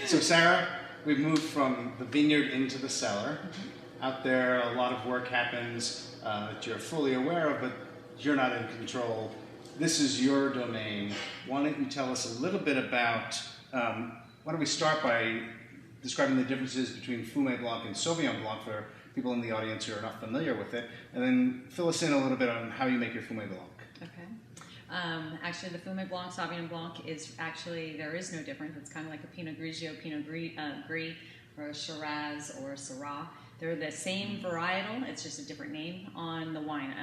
So Sarah, we've moved from the vineyard into the cellar. Out there, a lot of work happens that you're fully aware of, but you're not in control. This is your domain. Why don't you tell us a little bit about, why don't we start by describing the differences between Fumé Blanc and Sauvignon Blanc for people in the audience who are not familiar with it, and then fill us in a little bit on how you make your Fumé Blanc. Okay. Actually, the Fumé Blanc, Sauvignon Blanc is actually, there is no difference. It's kind of like a Pinot Grigio, Pinot Gris, or a Shiraz or a Syrah. They're the same varietal, it's just a different name on the wine.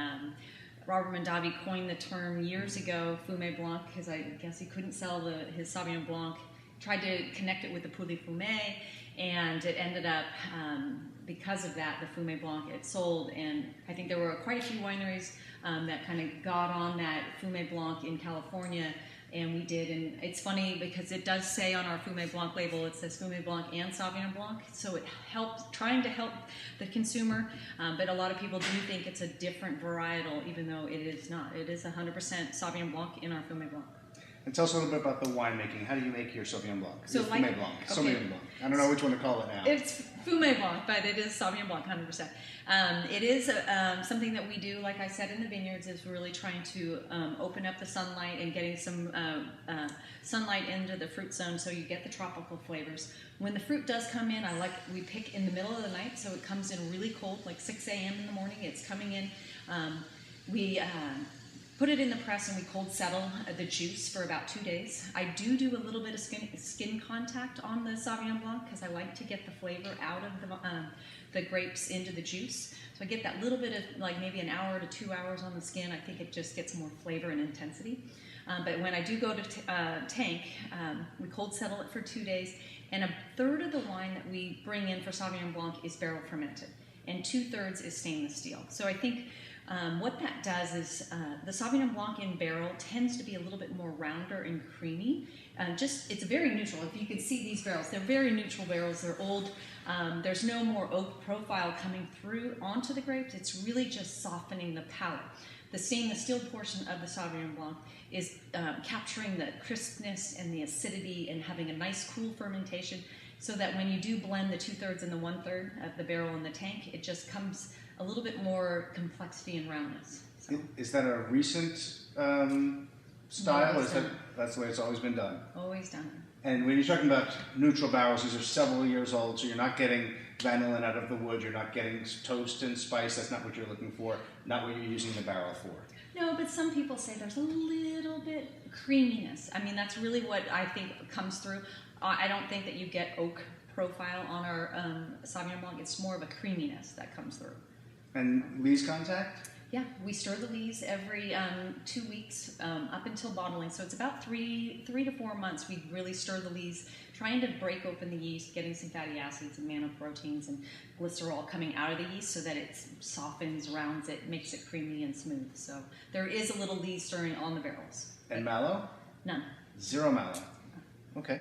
Robert Mondavi coined the term years ago, Fumé Blanc, because I guess he couldn't sell his Sauvignon Blanc. Tried to connect it with the Pouilly Fumé, and it ended up, because of that, the Fumé Blanc, it sold, and I think there were quite a few wineries that kind of got on that Fumé Blanc in California, and we did. And it's funny because it does say on our Fumé Blanc label, it says Fumé Blanc and Sauvignon Blanc, so it helps, trying to help the consumer, but a lot of people do think it's a different varietal, even though it is not. It is 100% Sauvignon Blanc in our Fumé Blanc. And tell us a little bit about the winemaking. How do you make your Sauvignon Blanc? So your Fumé Blanc. Okay. Sauvignon Blanc. I don't know which one to call it now. It's Fumé Blanc, but it is Sauvignon Blanc, 100%. It is something that we do, like I said, in the vineyards, is really trying to open up the sunlight and getting some sunlight into the fruit zone so you get the tropical flavors. When the fruit does come in, we pick in the middle of the night, so it comes in really cold, like 6 a.m. in the morning. It's coming in. We put it in the press and we cold settle the juice for about 2 days. I do a little bit of skin contact on the Sauvignon Blanc because I like to get the flavor out of the grapes into the juice. So I get that little bit of, like, maybe an hour to 2 hours on the skin. I think it just gets more flavor and intensity. But when I do go to tank, we cold settle it for 2 days, and a third of the wine that we bring in for Sauvignon Blanc is barrel fermented, and 2/3 is stainless steel. So I think what that does is the Sauvignon Blanc in barrel tends to be a little bit more rounder and creamy. It's very neutral. If you can see these barrels, they're very neutral barrels. They're old. There's no more oak profile coming through onto the grapes. It's really just softening the palate. The stainless steel portion of the Sauvignon Blanc is capturing the crispness and the acidity and having a nice cool fermentation, so that when you do blend the 2/3 and the 1/3 of the barrel in the tank, it just comes a little bit more complexity and roundness. So. Is that a recent style, or that's the way it's always been done? Always done. And when you're talking about neutral barrels, these are several years old, so you're not getting vanillin out of the wood, you're not getting toast and spice, that's not what you're looking for, not what you're using the barrel for. No, but some people say there's a little bit creaminess. I mean, that's really what I think comes through. I don't think that you get oak profile on our Sauvignon Blanc. It's more of a creaminess that comes through. And lees contact? Yeah, we stir the lees every 2 weeks up until bottling. So it's about 3 to 4 months we really stir the lees, trying to break open the yeast, getting some fatty acids and manoproteins and glycerol coming out of the yeast so that it softens, rounds it, makes it creamy and smooth. So there is a little lee stirring on the barrels. And mallow? None. Zero mallow. Okay.